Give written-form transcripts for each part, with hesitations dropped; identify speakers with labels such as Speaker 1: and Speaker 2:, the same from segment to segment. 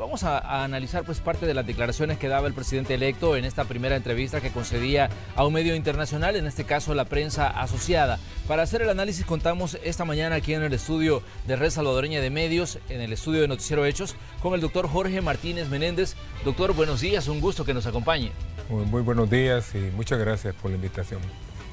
Speaker 1: vamos a analizar pues parte de las declaraciones que daba el presidente electo en esta primera entrevista que concedía a un medio internacional, en este caso la prensa asociada. Para hacer el análisis contamos esta mañana aquí en el estudio de Red Salvadoreña de Medios, en el estudio de Noticiero Hechos, con el doctor Jorge Martínez Menéndez. Doctor, buenos días, un gusto que nos acompañe.
Speaker 2: Muy buenos días y muchas gracias por la invitación.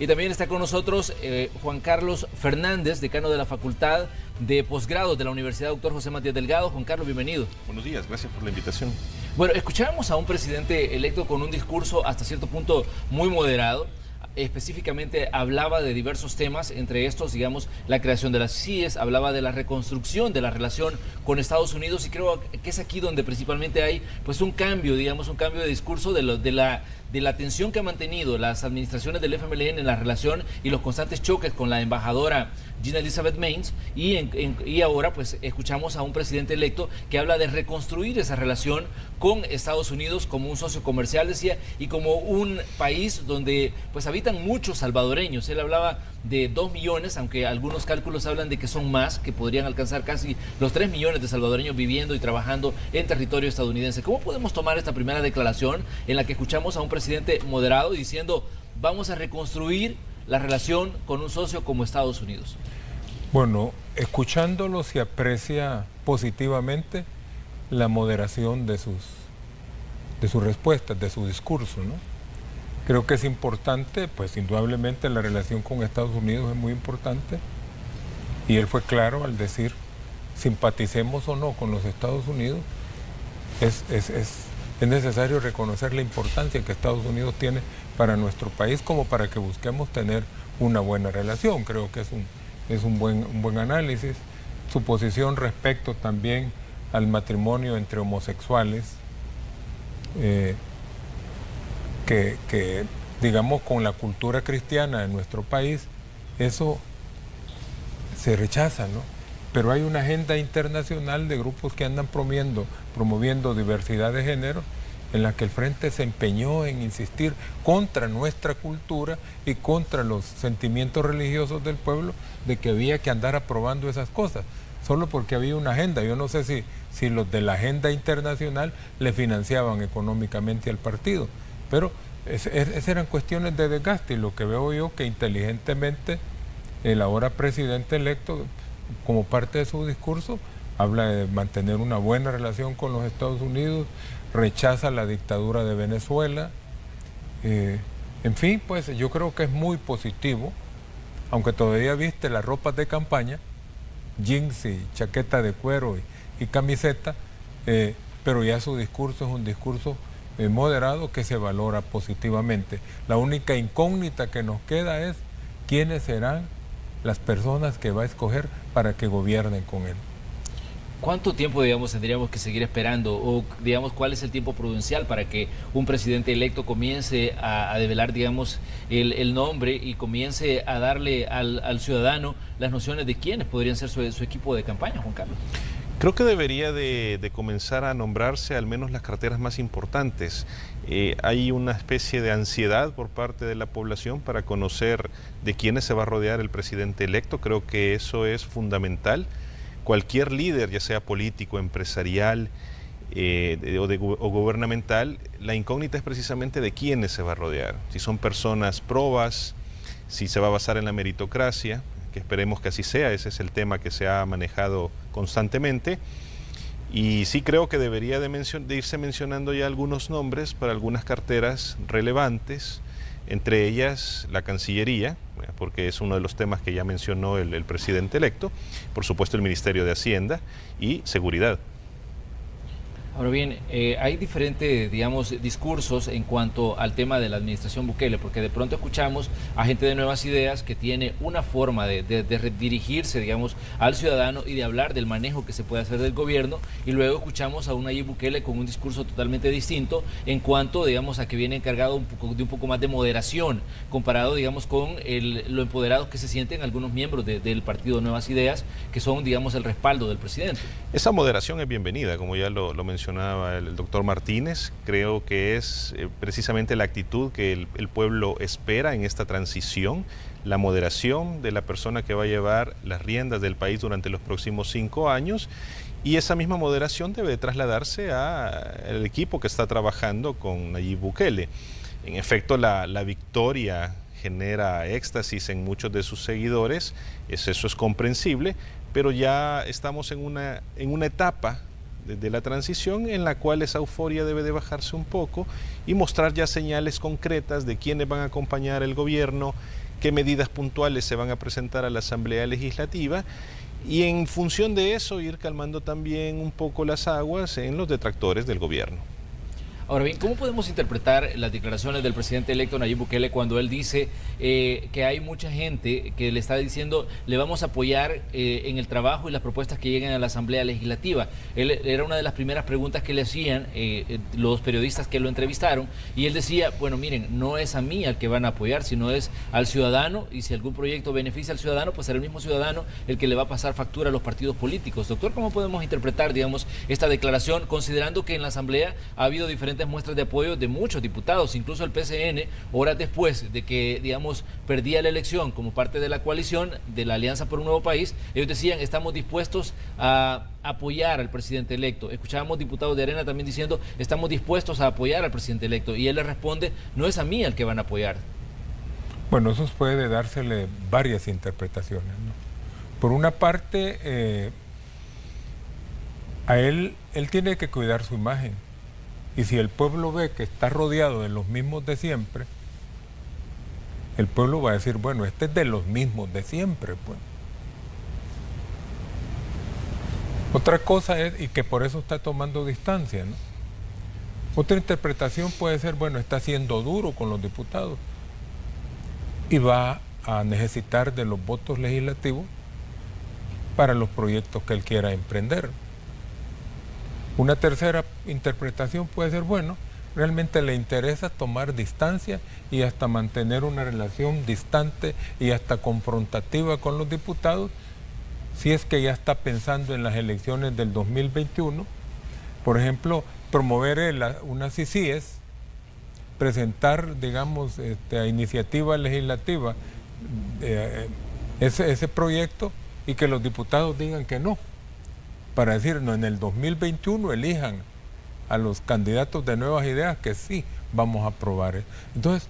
Speaker 1: Y también está con nosotros Juan Carlos Fernández, decano de la Facultad de Posgrado de la Universidad Dr. José Matías Delgado. Juan Carlos, bienvenido.
Speaker 3: Buenos días, gracias por la invitación.
Speaker 1: Bueno, escuchábamos a un presidente electo con un discurso hasta cierto punto muy moderado. Específicamente hablaba de diversos temas, entre estos, digamos, la creación de las CIES, hablaba de la reconstrucción de la relación con Estados Unidos, y creo que es aquí donde principalmente hay pues un cambio, digamos, un cambio de discurso de la tensión que han mantenido las administraciones del FMLN en la relación y los constantes choques con la embajadora Gina Elizabeth Mains, y ahora pues escuchamos a un presidente electo que habla de reconstruir esa relación con Estados Unidos como un socio comercial, decía, y como un país donde pues habitan muchos salvadoreños. Él hablaba de 2 millones, aunque algunos cálculos hablan de que son más, que podrían alcanzar casi los 3 millones de salvadoreños viviendo y trabajando en territorio estadounidense. ¿Cómo podemos tomar esta primera declaración en la que escuchamos a un presidente moderado diciendo vamos a reconstruir la relación con un socio como Estados Unidos?
Speaker 2: Bueno, escuchándolo se aprecia positivamente la moderación de sus respuestas, de su discurso, ¿no? Creo que es importante, pues indudablemente la relación con Estados Unidos es muy importante, y él fue claro al decir, simpaticemos o no con los Estados Unidos, es necesario reconocer la importancia que Estados Unidos tiene para nuestro país como para que busquemos tener una buena relación. Creo que es un buen análisis. Su posición respecto también al matrimonio entre homosexuales, que digamos con la cultura cristiana de nuestro país, eso se rechaza, ¿no? Pero hay una agenda internacional de grupos que andan promoviendo diversidad de género, en la que el Frente se empeñó en insistir contra nuestra cultura y contra los sentimientos religiosos del pueblo, de que había que andar aprobando esas cosas, solo porque había una agenda. Yo no sé si los de la agenda internacional le financiaban económicamente al partido, pero esas eran cuestiones de desgaste, y lo que veo yo que inteligentemente el ahora presidente electo, como parte de su discurso, habla de mantener una buena relación con los Estados Unidos, rechaza la dictadura de Venezuela, en fin, pues yo creo que es muy positivo, aunque todavía viste las ropas de campaña, jeans y chaqueta de cuero y camiseta, pero ya su discurso es un discurso moderado que se valora positivamente. La única incógnita que nos queda es quiénes serán las personas que va a escoger para que gobiernen con él.
Speaker 1: ¿Cuánto tiempo, digamos, tendríamos que seguir esperando? O, digamos, ¿cuál es el tiempo prudencial para que un presidente electo comience a develar, digamos, el nombre y comience a darle al ciudadano las nociones de quiénes podrían ser su equipo de campaña, Juan Carlos?
Speaker 3: Creo que debería de comenzar a nombrarse al menos las carteras más importantes. Hay una especie de ansiedad por parte de la población para conocer de quiénes se va a rodear el presidente electo. Creo que eso es fundamental. Cualquier líder, ya sea político, empresarial o gubernamental, la incógnita es precisamente de quiénes se va a rodear. Si son personas probas, si se va a basar en la meritocracia, que esperemos que así sea. Ese es el tema que se ha manejado constantemente. Y sí creo que debería de irse mencionando ya algunos nombres para algunas carteras relevantes, entre ellas la Cancillería, porque es uno de los temas que ya mencionó el presidente electo, por supuesto el Ministerio de Hacienda y Seguridad.
Speaker 1: Ahora bien, hay diferentes, digamos, discursos en cuanto al tema de la administración Bukele, porque de pronto escuchamos a gente de Nuevas Ideas que tiene una forma de dirigirse, digamos, al ciudadano y de hablar del manejo que se puede hacer del gobierno, y luego escuchamos a un Nayib Bukele con un discurso totalmente distinto en cuanto, digamos, a que viene encargado de un poco más de moderación, comparado, digamos, con lo empoderados que se sienten algunos miembros del partido Nuevas Ideas, que son, digamos, el respaldo del presidente.
Speaker 3: Esa moderación es bienvenida, como ya lo mencionaba el doctor Martínez. Creo que es precisamente la actitud que el pueblo espera en esta transición, la moderación de la persona que va a llevar las riendas del país durante los próximos 5 años, Y esa misma moderación debe trasladarse al equipo que está trabajando con Nayib Bukele. En efecto, la victoria genera éxtasis en muchos de sus seguidores, eso es comprensible, pero ya estamos en una etapa de la transición en la cual esa euforia debe de bajarse un poco y mostrar ya señales concretas de quiénes van a acompañar el gobierno, qué medidas puntuales se van a presentar a la Asamblea Legislativa, y en función de eso ir calmando también un poco las aguas en los detractores del gobierno.
Speaker 1: Ahora bien, ¿cómo podemos interpretar las declaraciones del presidente electo Nayib Bukele cuando él dice que hay mucha gente que le está diciendo le vamos a apoyar en el trabajo y las propuestas que lleguen a la Asamblea Legislativa? Era una de las primeras preguntas que le hacían los periodistas que lo entrevistaron, y él decía, bueno, miren, no es a mí al que van a apoyar, sino es al ciudadano, y si algún proyecto beneficia al ciudadano, pues será el mismo ciudadano el que le va a pasar factura a los partidos políticos. Doctor, ¿cómo podemos interpretar, digamos, esta declaración, considerando que en la Asamblea ha habido diferentes muestras de apoyo de muchos diputados, incluso el PCN, horas después de que, digamos, perdía la elección como parte de la coalición de la Alianza por un Nuevo País? Ellos decían, estamos dispuestos a apoyar al presidente electo. Escuchábamos diputados de Arena también diciendo, estamos dispuestos a apoyar al presidente electo, y él le responde, no es a mí al que van a apoyar.
Speaker 2: Bueno, eso puede dársele varias interpretaciones, ¿no? Por una parte, a él tiene que cuidar su imagen. Y si el pueblo ve que está rodeado de los mismos de siempre, el pueblo va a decir, bueno, este es de los mismos de siempre, pues. Otra cosa es, y que por eso está tomando distancia, ¿no? Otra interpretación puede ser, bueno, está siendo duro con los diputados y va a necesitar de los votos legislativos para los proyectos que él quiera emprender. Una tercera interpretación puede ser, bueno, realmente le interesa tomar distancia y hasta mantener una relación distante y hasta confrontativa con los diputados, si es que ya está pensando en las elecciones del 2021. Por ejemplo, promover unas CICIES, presentar, digamos, a iniciativa legislativa ese proyecto, y que los diputados digan que no, para decir, no, en el 2021 elijan a los candidatos de Nuevas Ideas que sí vamos a aprobar. Entonces,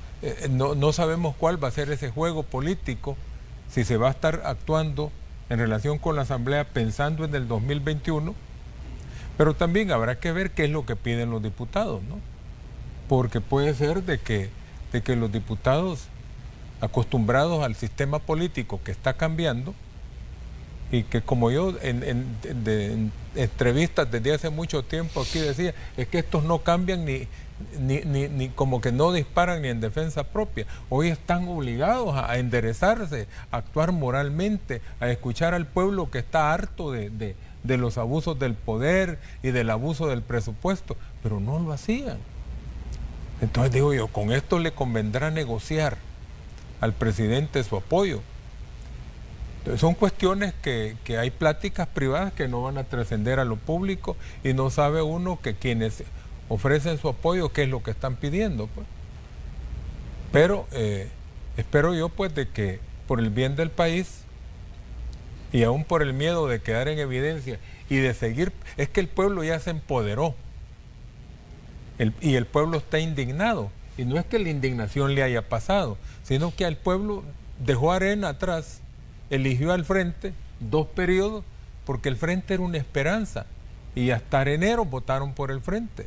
Speaker 2: no sabemos cuál va a ser ese juego político, si se va a estar actuando en relación con la Asamblea pensando en el 2021, pero también habrá que ver qué es lo que piden los diputados, ¿no? Porque puede ser de que los diputados, acostumbrados al sistema político que está cambiando, y que, como yo en entrevistas desde hace mucho tiempo aquí decía, es que estos no cambian ni como que no disparan ni en defensa propia. Hoy están obligados a enderezarse, a actuar moralmente, a escuchar al pueblo que está harto de los abusos del poder y del abuso del presupuesto, pero no lo hacían. Entonces digo yo, con esto le convendrá negociar al presidente su apoyo. Son cuestiones que hay pláticas privadas que no van a trascender a lo público, y no sabe uno que quienes ofrecen su apoyo qué es lo que están pidiendo, pues. Pero espero yo, pues, de que por el bien del país y aún por el miedo de quedar en evidencia y de seguir, es que el pueblo ya se empoderó y el pueblo está indignado, y no es que la indignación le haya pasado, sino que al pueblo dejó Arena atrás, eligió al Frente 2 periodos, porque el Frente era una esperanza, y hasta areneros votaron por el Frente.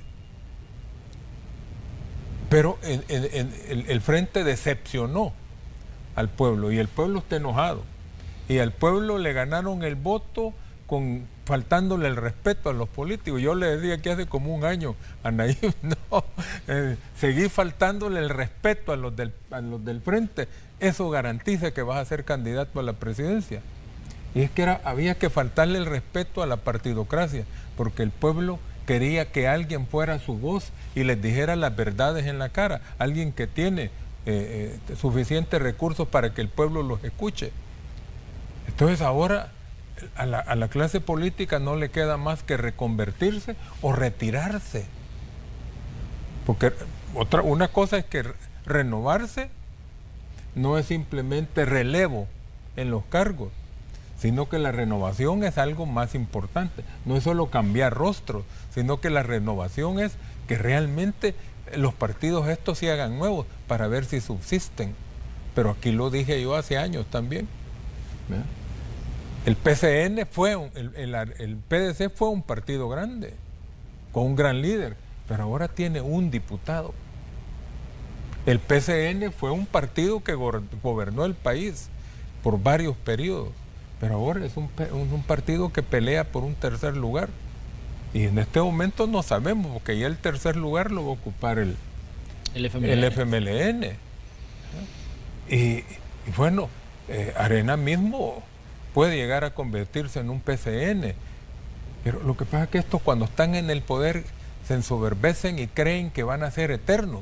Speaker 2: Pero el Frente decepcionó al pueblo, y el pueblo está enojado, y al pueblo le ganaron el voto faltándole el respeto a los políticos. Yo le decía que hace como un año a Nayib, no, seguí faltándole el respeto a los del Frente, eso garantiza que vas a ser candidato a la presidencia. Y es que había que faltarle el respeto a la partidocracia, porque el pueblo quería que alguien fuera su voz y les dijera las verdades en la cara, alguien que tiene suficientes recursos para que el pueblo los escuche. Entonces ahora a la clase política no le queda más que reconvertirse o retirarse, porque una cosa es que renovarse no es simplemente relevo en los cargos, sino que la renovación es algo más importante. No es solo cambiar rostros, sino que la renovación es que realmente los partidos estos se hagan nuevos para ver si subsisten. Pero aquí lo dije yo hace años también. ¿Verdad? El PCN el PDC fue un partido grande, con un gran líder, pero ahora tiene un diputado. El PCN fue un partido que gobernó el país por varios periodos, pero ahora es un partido que pelea por un tercer lugar. Y en este momento no sabemos, porque ya el tercer lugar lo va a ocupar el FMLN. Y bueno, Arena mismo puede llegar a convertirse en un PCN, pero lo que pasa es que estos, cuando están en el poder, se ensoberbecen y creen que van a ser eternos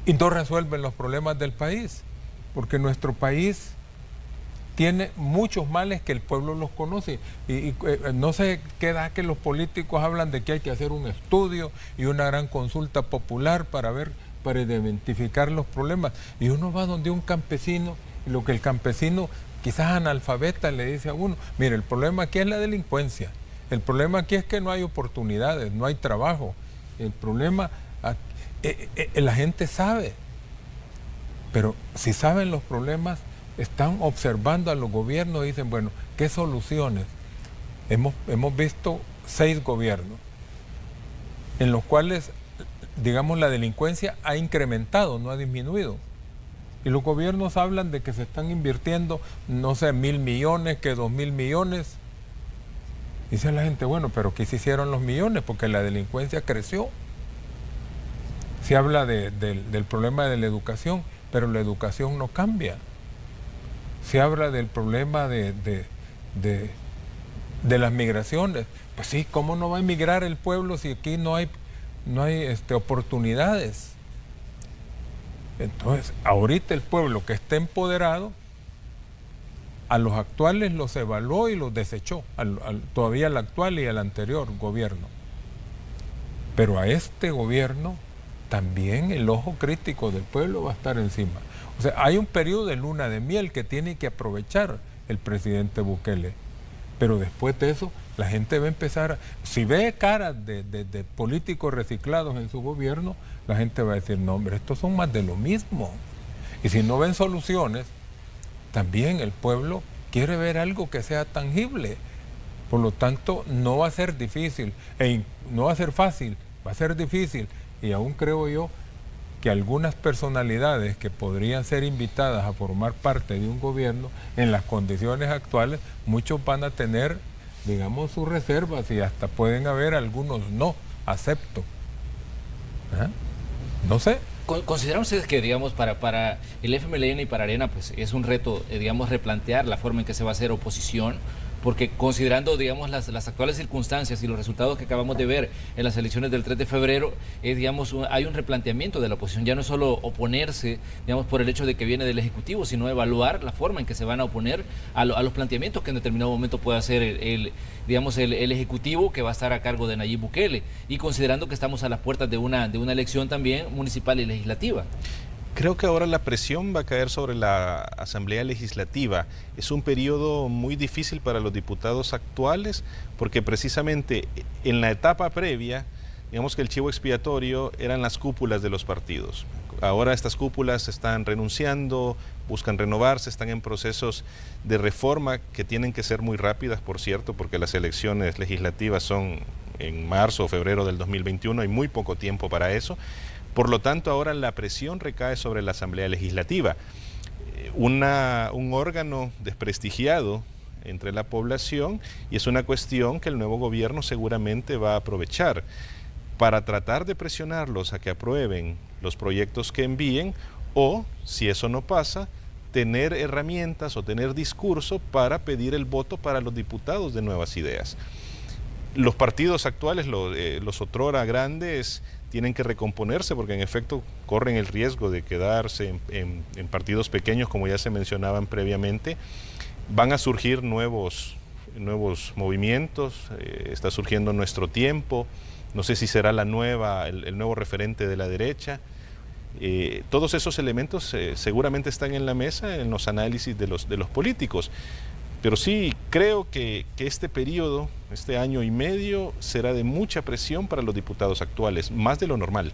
Speaker 2: y no resuelven los problemas del país, porque nuestro país tiene muchos males que el pueblo los conoce y no sé qué da que los políticos hablan de que hay que hacer un estudio y una gran consulta popular para identificar los problemas, y uno va donde un campesino y lo que el campesino, quizás analfabeta, le dice a uno: mire, el problema aquí es la delincuencia, el problema aquí es que no hay oportunidades, no hay trabajo, el problema, la gente sabe, pero si saben los problemas, están observando a los gobiernos y dicen: bueno, ¿qué soluciones? Hemos visto 6 gobiernos en los cuales, digamos, la delincuencia ha incrementado, no ha disminuido. Y los gobiernos hablan de que se están invirtiendo, no sé, 1.000 millones, que 2.000 millones. Dice la gente: bueno, pero ¿qué se hicieron los millones? Porque la delincuencia creció. Se habla del problema de la educación, pero la educación no cambia. Se habla del problema de las migraciones. Pues sí, ¿cómo no va a emigrar el pueblo si aquí no hay oportunidades? Entonces, ahorita el pueblo que está empoderado, a los actuales los evaluó y los desechó, todavía al actual y al anterior gobierno. Pero a este gobierno también el ojo crítico del pueblo va a estar encima. O sea, hay un periodo de luna de miel que tiene que aprovechar el presidente Bukele. Pero después de eso, la gente va a empezar, si ve caras de políticos reciclados en su gobierno, la gente va a decir: no, hombre, estos son más de lo mismo. Y si no ven soluciones, también el pueblo quiere ver algo que sea tangible. Por lo tanto, no va a ser difícil, no va a ser fácil, va a ser difícil. Y aún creo yo que algunas personalidades que podrían ser invitadas a formar parte de un gobierno, en las condiciones actuales, muchos van a tener, digamos, sus reservas, y hasta pueden haber algunos no acepto. ¿Ah? No sé.
Speaker 1: ¿Consideran ustedes que, digamos, para el FMLN y para Arena, pues es un reto, digamos, replantear la forma en que se va a hacer oposición? Porque considerando, digamos, las actuales circunstancias y los resultados que acabamos de ver en las elecciones del 3 de febrero, digamos, hay un replanteamiento de la oposición. Ya no es solo oponerse, digamos, por el hecho de que viene del Ejecutivo, sino evaluar la forma en que se van a oponer a los planteamientos que en determinado momento pueda hacer el Ejecutivo, que va a estar a cargo de Nayib Bukele, y considerando que estamos a las puertas de una elección también municipal y legislativa.
Speaker 3: Creo que ahora la presión va a caer sobre la Asamblea Legislativa. Es un periodo muy difícil para los diputados actuales, porque precisamente en la etapa previa, digamos que el chivo expiatorio eran las cúpulas de los partidos. Ahora estas cúpulas están renunciando, buscan renovarse, están en procesos de reforma que tienen que ser muy rápidas, por cierto, porque las elecciones legislativas son en marzo o febrero del 2021, hay muy poco tiempo para eso. Por lo tanto, ahora la presión recae sobre la Asamblea Legislativa, un órgano desprestigiado entre la población, y es una cuestión que el nuevo gobierno seguramente va a aprovechar para tratar de presionarlos a que aprueben los proyectos que envíen, o, si eso no pasa, tener herramientas o tener discurso para pedir el voto para los diputados de Nuevas Ideas. Los partidos actuales, los otrora grandes, tienen que recomponerse, porque en efecto corren el riesgo de quedarse en partidos pequeños, como ya se mencionaban previamente. Van a surgir nuevos movimientos, está surgiendo Nuestro Tiempo, no sé si será el nuevo referente de la derecha. Todos esos elementos seguramente están en la mesa en los análisis de los políticos. Pero sí creo que este periodo, este año y medio, será de mucha presión para los diputados actuales, más de lo normal.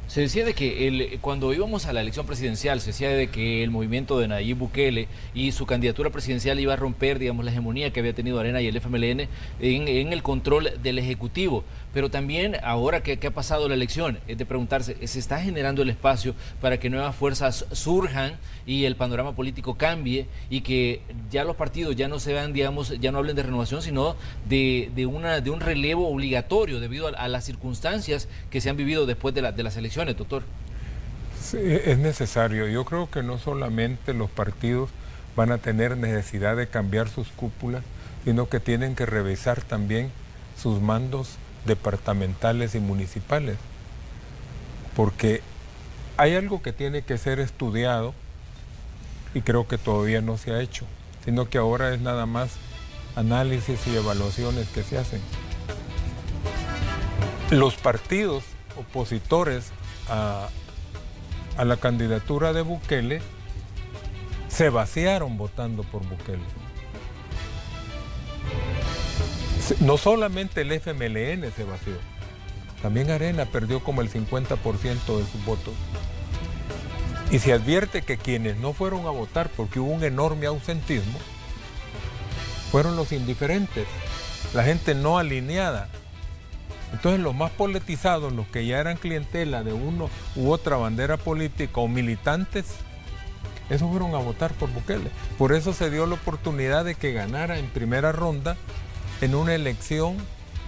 Speaker 1: Se decía de que cuando íbamos a la elección presidencial, se decía de que el movimiento de Nayib Bukele y su candidatura presidencial iba a romper, digamos, la hegemonía que había tenido Arena y el FMLN en el control del Ejecutivo. Pero también, ahora que ha pasado la elección, es de preguntarse, ¿se está generando el espacio para que nuevas fuerzas surjan y el panorama político cambie y que ya los partidos ya no se vean, digamos, ya no hablen de renovación, sino de un relevo obligatorio debido a las circunstancias que se han vivido después de las elecciones, doctor?
Speaker 2: Sí, es necesario. Yo creo que no solamente los partidos van a tener necesidad de cambiar sus cúpulas, sino que tienen que revisar también sus mandos departamentales y municipales, porque hay algo que tiene que ser estudiado y creo que todavía no se ha hecho, sino que ahora es nada más análisis y evaluaciones que se hacen. Los partidos opositores a la candidatura de Bukele se vaciaron votando por Bukele. No solamente el FMLN se vació, también Arena perdió como el 50% de sus votos. Y se advierte que quienes no fueron a votar porque hubo un enorme ausentismo fueron los indiferentes, la gente no alineada. Entonces los más politizados, los que ya eran clientela de uno u otra bandera política o militantes, esos fueron a votar por Bukele. Por eso se dio la oportunidad de que ganara en primera ronda en una elección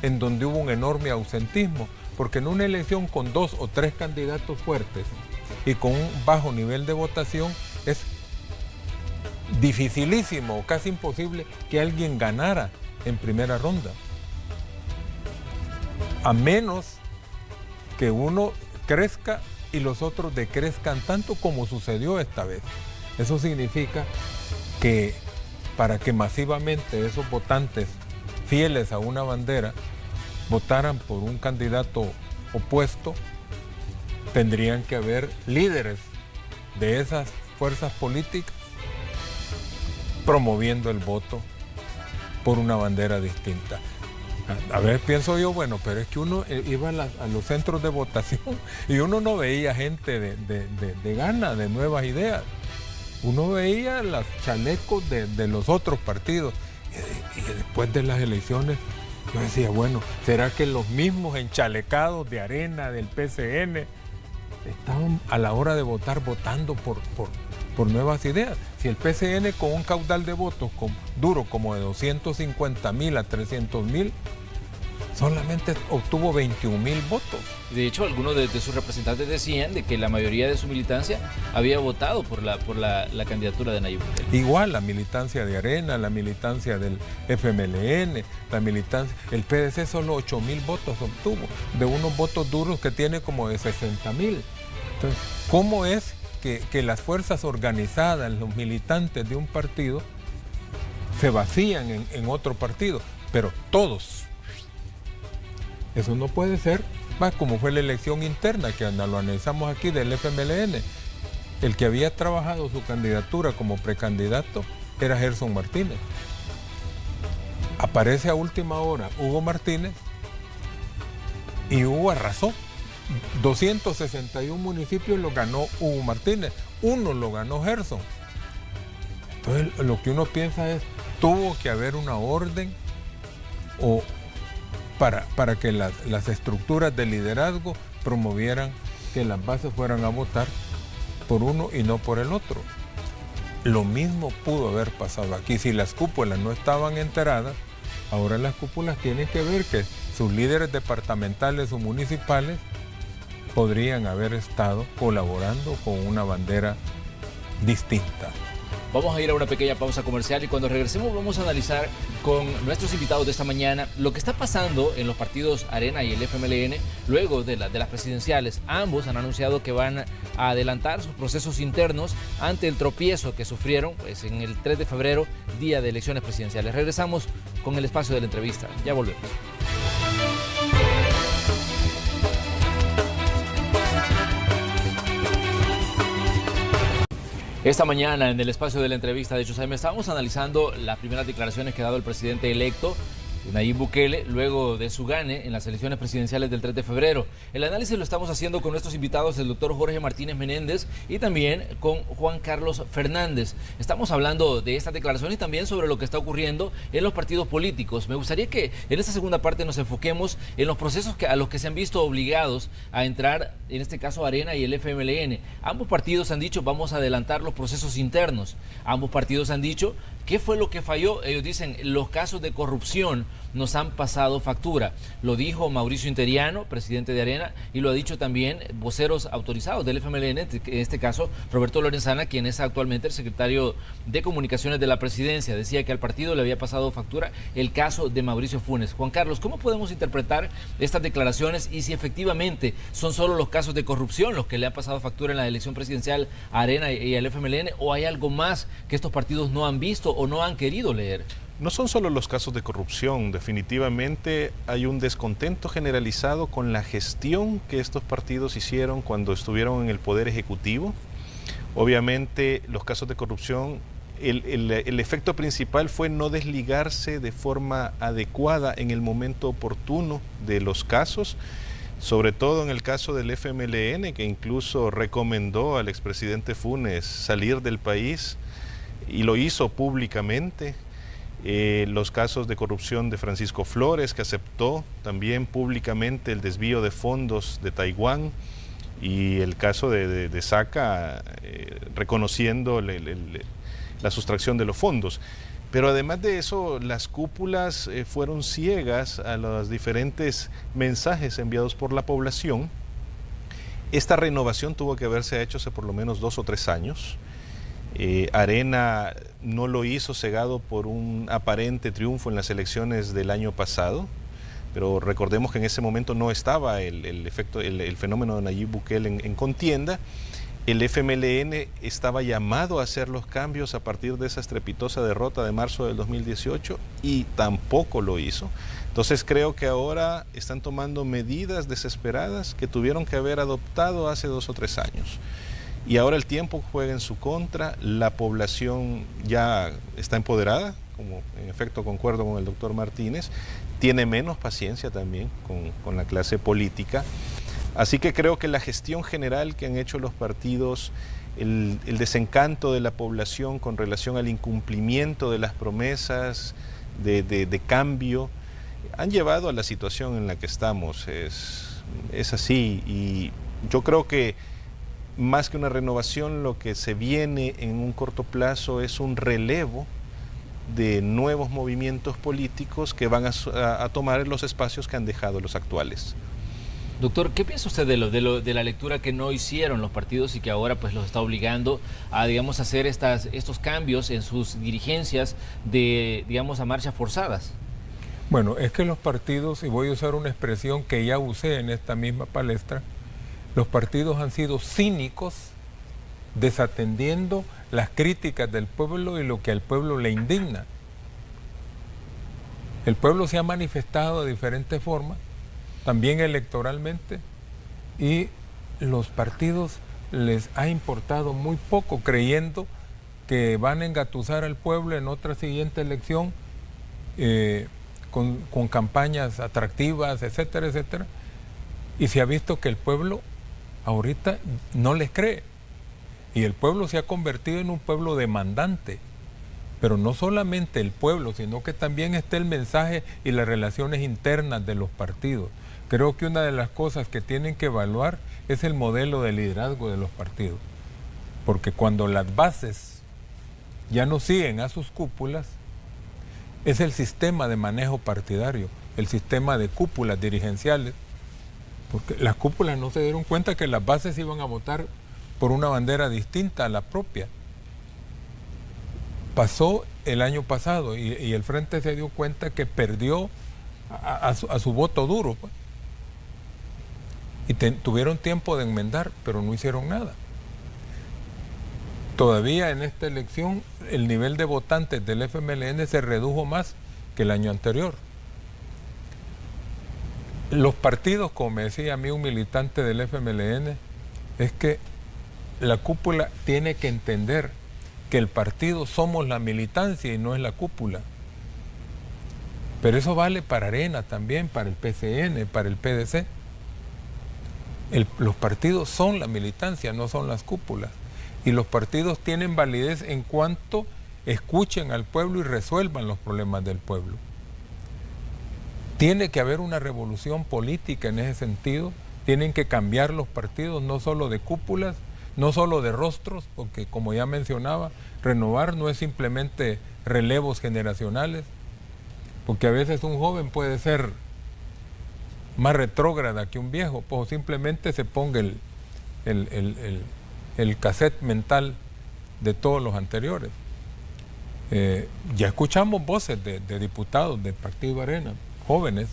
Speaker 2: en donde hubo un enorme ausentismo, porque en una elección con 2 o 3 candidatos fuertes y con un bajo nivel de votación es dificilísimo o casi imposible que alguien ganara en primera ronda, a menos que uno crezca y los otros decrezcan tanto como sucedió esta vez. Eso significa que para que masivamente esos votantes fieles a una bandera votaran por un candidato opuesto, tendrían que haber líderes de esas fuerzas políticas promoviendo el voto por una bandera distinta. A ver, pienso yo, bueno, pero es que uno iba a los centros de votación y uno no veía gente de gana, de nuevas ideas. Uno veía los chalecos de los otros partidos. Y después de las elecciones, yo decía, bueno, ¿será que los mismos enchalecados de Arena, del PCN, estaban a la hora de votar votando por nuevas ideas? Si el PCN con un caudal de votos duro como de 250,000 a 300,000, solamente obtuvo 21,000 votos.
Speaker 1: De hecho, algunos de sus representantes decían de que la mayoría de su militancia había votado por la candidatura de Nayib Bukele.
Speaker 2: Igual la militancia de Arena, la militancia del FMLN, la militancia, el PDC solo 8,000 votos obtuvo, de unos votos duros que tiene como de 60,000. Entonces, ¿cómo es que las fuerzas organizadas, los militantes de un partido, se vacían en otro partido? Pero todos. Eso no puede ser, más como fue la elección interna que lo analizamos aquí del FMLN. El que había trabajado su candidatura como precandidato era Gerson Martínez. Aparece a última hora Hugo Martínez y Hugo arrasó. 261 municipios lo ganó Hugo Martínez, 1 lo ganó Gerson. Entonces lo que uno piensa es, tuvo que haber una orden o para que las estructuras de liderazgo promovieran que las bases fueran a votar por uno y no por el otro. Lo mismo pudo haber pasado aquí. Si las cúpulas no estaban enteradas, ahora las cúpulas tienen que ver que sus líderes departamentales o municipales podrían haber estado colaborando con una bandera distinta.
Speaker 1: Vamos a ir a una pequeña pausa comercial y cuando regresemos vamos a analizar con nuestros invitados de esta mañana lo que está pasando en los partidos Arena y el FMLN luego de las presidenciales. Ambos han anunciado que van a adelantar sus procesos internos ante el tropiezo que sufrieron pues, en el 3 de febrero, día de elecciones presidenciales. Regresamos con el espacio de la entrevista. Ya volvemos. Esta mañana en el espacio de la entrevista de José, estábamos analizando las primeras declaraciones que ha dado el presidente electo Nayib Bukele luego de su gane en las elecciones presidenciales del 3 de febrero. El análisis lo estamos haciendo con nuestros invitados, el doctor Jorge Martínez Menéndez y también con Juan Carlos Fernández. Estamos hablando de estas declaraciones y también sobre lo que está ocurriendo en los partidos políticos. Me gustaría que en esta segunda parte nos enfoquemos en los procesos a los que se han visto obligados a entrar, en este caso Arena y el FMLN. Ambos partidos han dicho vamos a adelantar los procesos internos. Ambos partidos han dicho ¿qué fue lo que falló? Ellos dicen los casos de corrupción nos han pasado factura. Lo dijo Mauricio Interiano, presidente de Arena, y lo ha dicho también voceros autorizados del FMLN, en este caso Roberto Lorenzana, quien es actualmente el secretario de Comunicaciones de la Presidencia. Decía que al partido le había pasado factura el caso de Mauricio Funes. Juan Carlos, ¿cómo podemos interpretar estas declaraciones y si efectivamente son solo los casos de corrupción los que le han pasado factura en la elección presidencial a Arena y al FMLN, o hay algo más que estos partidos no han visto o no han querido leer?
Speaker 3: No son solo los casos de corrupción, definitivamente hay un descontento generalizado con la gestión que estos partidos hicieron cuando estuvieron en el Poder Ejecutivo. Obviamente los casos de corrupción, el efecto principal fue no desligarse de forma adecuada en el momento oportuno de los casos, sobre todo en el caso del FMLN, que incluso recomendó al expresidente Funes salir del país y lo hizo públicamente. Los casos de corrupción de Francisco Flores, que aceptó también públicamente el desvío de fondos de Taiwán, y el caso de Saca, reconociendo la sustracción de los fondos. Pero además de eso, las cúpulas fueron ciegas a los diferentes mensajes enviados por la población. Esta renovación tuvo que haberse hecho hace por lo menos 2 o 3 años. Arena no lo hizo cegado por un aparente triunfo en las elecciones del año pasado, pero recordemos que en ese momento no estaba el fenómeno de Nayib Bukele en contienda. El FMLN estaba llamado a hacer los cambios a partir de esa estrepitosa derrota de marzo del 2018 y tampoco lo hizo. Entonces creo que ahora están tomando medidas desesperadas que tuvieron que haber adoptado hace 2 o 3 años. Y ahora el tiempo juega en su contra, la población ya está empoderada, como en efecto concuerdo con el doctor Martínez, tiene menos paciencia también con la clase política. Así que creo que la gestión general que han hecho los partidos, el desencanto de la población con relación al incumplimiento de las promesas de cambio, han llevado a la situación en la que estamos. Es así, y yo creo que más que una renovación, lo que se viene en un corto plazo es un relevo de nuevos movimientos políticos que van a tomar los espacios que han dejado los actuales.
Speaker 1: Doctor, ¿qué piensa usted de la lectura que no hicieron los partidos y que ahora pues los está obligando a, digamos, hacer estos cambios en sus dirigencias de, digamos, a marchas forzadas?
Speaker 2: Bueno, es que los partidos, y voy a usar una expresión que ya usé en esta misma palestra, los partidos han sido cínicos, desatendiendo las críticas del pueblo y lo que al pueblo le indigna. El pueblo se ha manifestado de diferentes formas, también electoralmente, y los partidos les ha importado muy poco, creyendo que van a engatusar al pueblo en otra siguiente elección con campañas atractivas, etcétera, etcétera. Y se ha visto que el pueblo ahorita no les cree, y el pueblo se ha convertido en un pueblo demandante, pero no solamente el pueblo, sino que también está el mensaje y las relaciones internas de los partidos. Creo que una de las cosas que tienen que evaluar es el modelo de liderazgo de los partidos, porque cuando las bases ya no siguen a sus cúpulas, es el sistema de manejo partidario, el sistema de cúpulas dirigenciales, porque las cúpulas no se dieron cuenta que las bases iban a votar por una bandera distinta a la propia. Pasó el año pasado y el Frente se dio cuenta que perdió a su voto duro, pues. Y tuvieron tiempo de enmendar, pero no hicieron nada. Todavía en esta elección el nivel de votantes del FMLN se redujo más que el año anterior. Los partidos, como me decía a mí un militante del FMLN, es que la cúpula tiene que entender que el partido somos la militancia y no es la cúpula. Pero eso vale para Arena también, para el PCN, para el PDC. Los partidos son la militancia, no son las cúpulas. Y los partidos tienen validez en cuanto escuchen al pueblo y resuelvan los problemas del pueblo. Tiene que haber una revolución política en ese sentido. Tienen que cambiar los partidos, no solo de cúpulas, no solo de rostros, porque como ya mencionaba, renovar no es simplemente relevos generacionales, porque a veces un joven puede ser más retrógrada que un viejo, pues simplemente se ponga el cassette mental de todos los anteriores. Ya escuchamos voces de diputados del Partido Arena, jóvenes,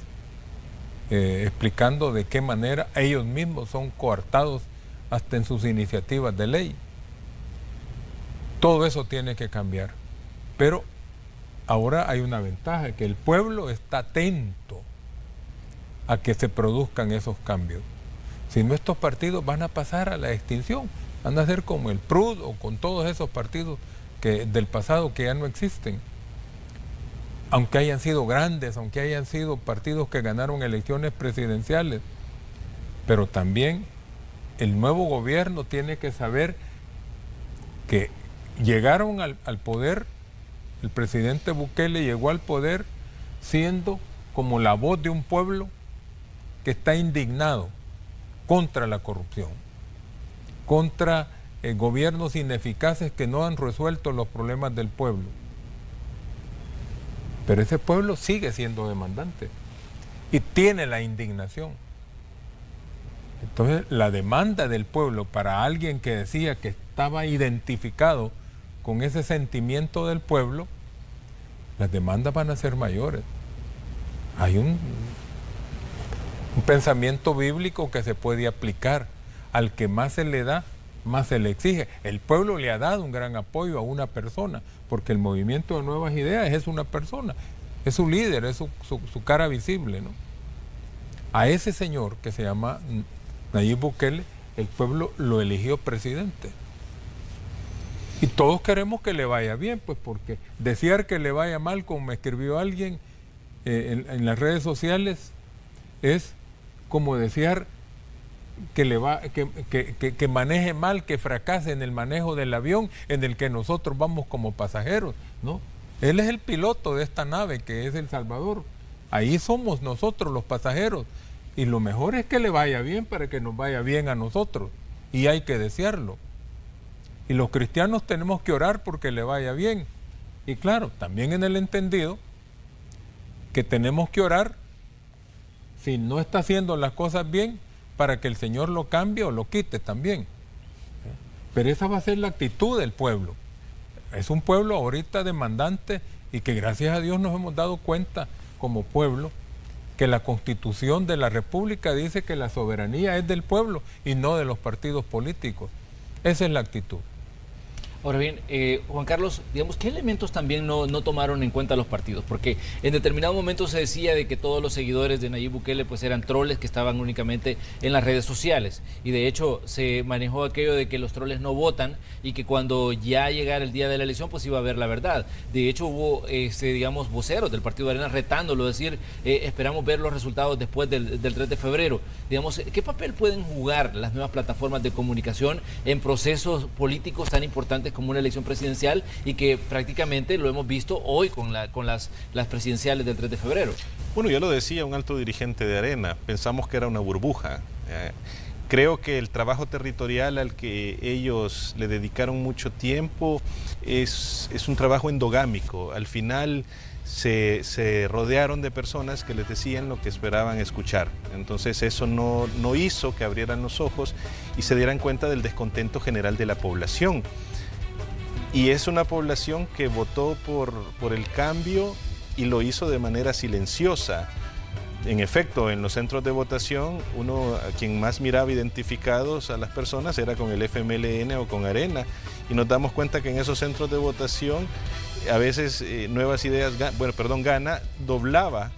Speaker 2: explicando de qué manera ellos mismos son coartados hasta en sus iniciativas de ley. Todo eso tiene que cambiar. Pero ahora hay una ventaja, que el pueblo está atento a que se produzcan esos cambios. Si no, estos partidos van a pasar a la extinción, van a ser como el PRUD o con todos esos partidos del pasado que ya no existen. Aunque hayan sido grandes, aunque hayan sido partidos que ganaron elecciones presidenciales, pero también el nuevo gobierno tiene que saber que llegaron al poder, el presidente Bukele llegó al poder siendo como la voz de un pueblo que está indignado contra la corrupción, contra gobiernos ineficaces que no han resuelto los problemas del pueblo. Pero ese pueblo sigue siendo demandante y tiene la indignación. Entonces, la demanda del pueblo para alguien que decía que estaba identificado con ese sentimiento del pueblo, las demandas van a ser mayores. Hay un pensamiento bíblico que se puede aplicar: al que más se le da, más se le exige. El pueblo le ha dado un gran apoyo a una persona, porque el movimiento de Nuevas Ideas es una persona, es su líder, es su cara visible, ¿no? A ese señor que se llama Nayib Bukele, el pueblo lo eligió presidente. Y todos queremos que le vaya bien, pues, porque desear que le vaya mal, como me escribió alguien en las redes sociales, es como desear que maneje mal, que fracase en el manejo del avión en el que nosotros vamos como pasajeros, ¿no? Él es el piloto de esta nave que es El Salvador. Ahí somos nosotros los pasajeros. Y lo mejor es que le vaya bien para que nos vaya bien a nosotros. Y hay que desearlo. Y los cristianos tenemos que orar porque le vaya bien. Y claro, también en el entendido que tenemos que orar si no está haciendo las cosas bien, para que el Señor lo cambie o lo quite también. Pero esa va a ser la actitud del pueblo. Es un pueblo ahorita demandante y que gracias a Dios nos hemos dado cuenta como pueblo que la Constitución de la República dice que la soberanía es del pueblo y no de los partidos políticos. Esa es la actitud.
Speaker 1: Ahora bien, Juan Carlos, digamos, ¿qué elementos también no tomaron en cuenta los partidos? Porque en determinado momento se decía de que todos los seguidores de Nayib Bukele pues eran troles que estaban únicamente en las redes sociales. Y de hecho se manejó aquello de que los troles no votan y que cuando ya llegara el día de la elección pues iba a ver la verdad. De hecho hubo, digamos, voceros del Partido Arena retándolo, decir, esperamos ver los resultados después del 3 de febrero. Digamos, ¿qué papel pueden jugar las nuevas plataformas de comunicación en procesos políticos tan importantes como una elección presidencial y que prácticamente lo hemos visto hoy con las presidenciales del 3 de febrero?
Speaker 3: Bueno, ya lo decía un alto dirigente de Arena, pensamos que era una burbuja. Creo que el trabajo territorial al que ellos le dedicaron mucho tiempo es un trabajo endogámico. Al final se rodearon de personas que les decían lo que esperaban escuchar. Entonces eso no hizo que abrieran los ojos y se dieran cuenta del descontento general de la población. Y es una población que votó por el cambio y lo hizo de manera silenciosa. En efecto, en los centros de votación, a quien más miraba identificados a las personas era con el FMLN o con Arena. Y nos damos cuenta que en esos centros de votación, a veces Nuevas Ideas, Gana doblaba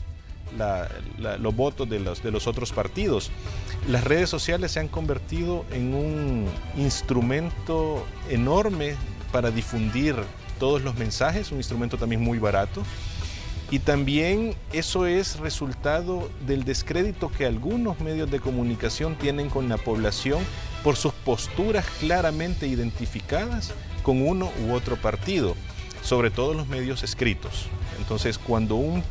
Speaker 3: los votos de los otros partidos. Las redes sociales se han convertido en un instrumento enorme para difundir todos los mensajes, un instrumento también muy barato. Y también eso es resultado del descrédito que algunos medios de comunicación tienen con la población por sus posturas claramente identificadas con uno u otro partido, sobre todo los medios escritos. Entonces, cuando un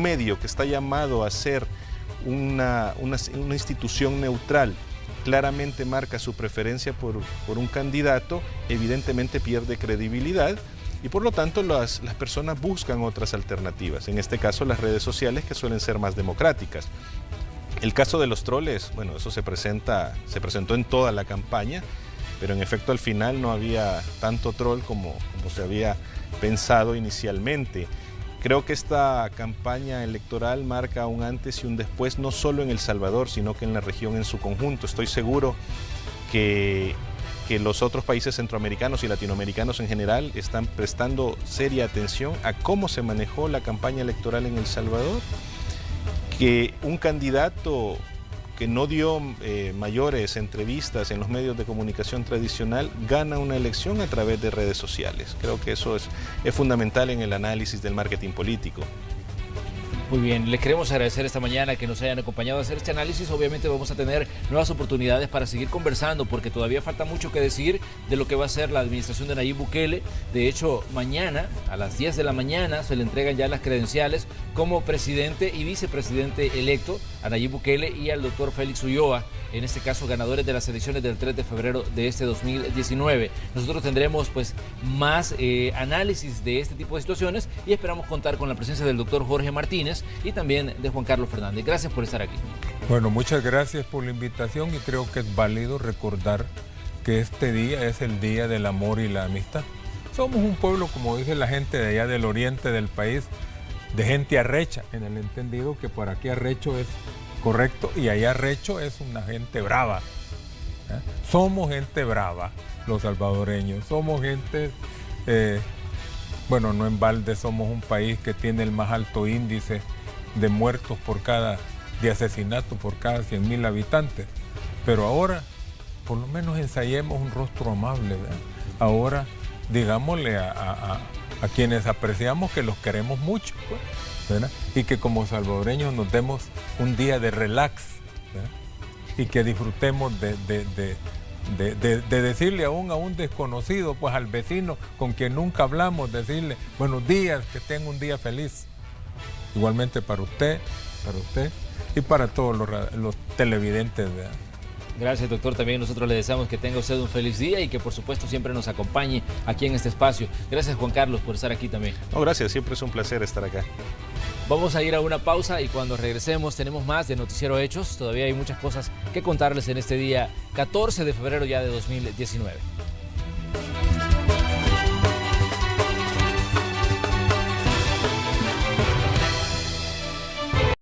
Speaker 3: medio que está llamado a ser una institución neutral claramente marca su preferencia por un candidato, evidentemente pierde credibilidad. Y por lo tanto las personas buscan otras alternativas, en este caso las redes sociales, que suelen ser más democráticas. El caso de los troles, bueno, eso se presentó en toda la campaña, pero en efecto al final no había tanto troll como se había pensado inicialmente. Creo que esta campaña electoral marca un antes y un después, no solo en El Salvador, sino que en la región en su conjunto. Estoy seguro que los otros países centroamericanos y latinoamericanos en general están prestando seria atención a cómo se manejó la campaña electoral en El Salvador, que un candidato que no dio mayores entrevistas en los medios de comunicación tradicional gana una elección a través de redes sociales. Creo que eso es fundamental en el análisis del marketing político.
Speaker 1: Muy bien, les queremos agradecer esta mañana que nos hayan acompañado a hacer este análisis. Obviamente vamos a tener nuevas oportunidades para seguir conversando, porque todavía falta mucho que decir de lo que va a ser la administración de Nayib Bukele. De hecho, mañana a las 10 de la mañana se le entregan ya las credenciales como presidente y vicepresidente electo a Nayib Bukele y al doctor Félix Ulloa, en este caso ganadores de las elecciones del 3 de febrero de este 2019. Nosotros tendremos pues más análisis de este tipo de situaciones y esperamos contar con la presencia del doctor Jorge Martínez y también de Juan Carlos Fernández. Gracias por estar aquí.
Speaker 2: Bueno, muchas gracias por la invitación y creo que es válido recordar que este día es el día del amor y la amistad. Somos un pueblo, como dice la gente de allá del oriente del país, de gente arrecha, en el entendido que por aquí arrecho es correcto y allá arrecho es una gente brava. Somos gente brava, los salvadoreños, somos gente... Bueno, no en balde somos un país que tiene el más alto índice de muertos de asesinatos por cada 100.000 habitantes. Pero ahora, por lo menos ensayemos un rostro amable, ¿verdad? Ahora, digámosle a quienes apreciamos que los queremos mucho, ¿verdad? Y que como salvadoreños nos demos un día de relax, ¿verdad? Y que disfrutemos de decirle aún a un desconocido, pues al vecino con quien nunca hablamos, decirle buenos días, que tenga un día feliz. Igualmente para usted y para todos los televidentes. ¿Verdad?
Speaker 1: Gracias, doctor. También nosotros le deseamos que tenga usted un feliz día y que por supuesto siempre nos acompañe aquí en este espacio. Gracias, Juan Carlos, por estar aquí también.
Speaker 3: No, gracias, siempre es un placer estar acá.
Speaker 1: Vamos a ir a una pausa y cuando regresemos tenemos más de Noticiero Hechos. Todavía hay muchas cosas que contarles en este día 14 de febrero ya de 2019.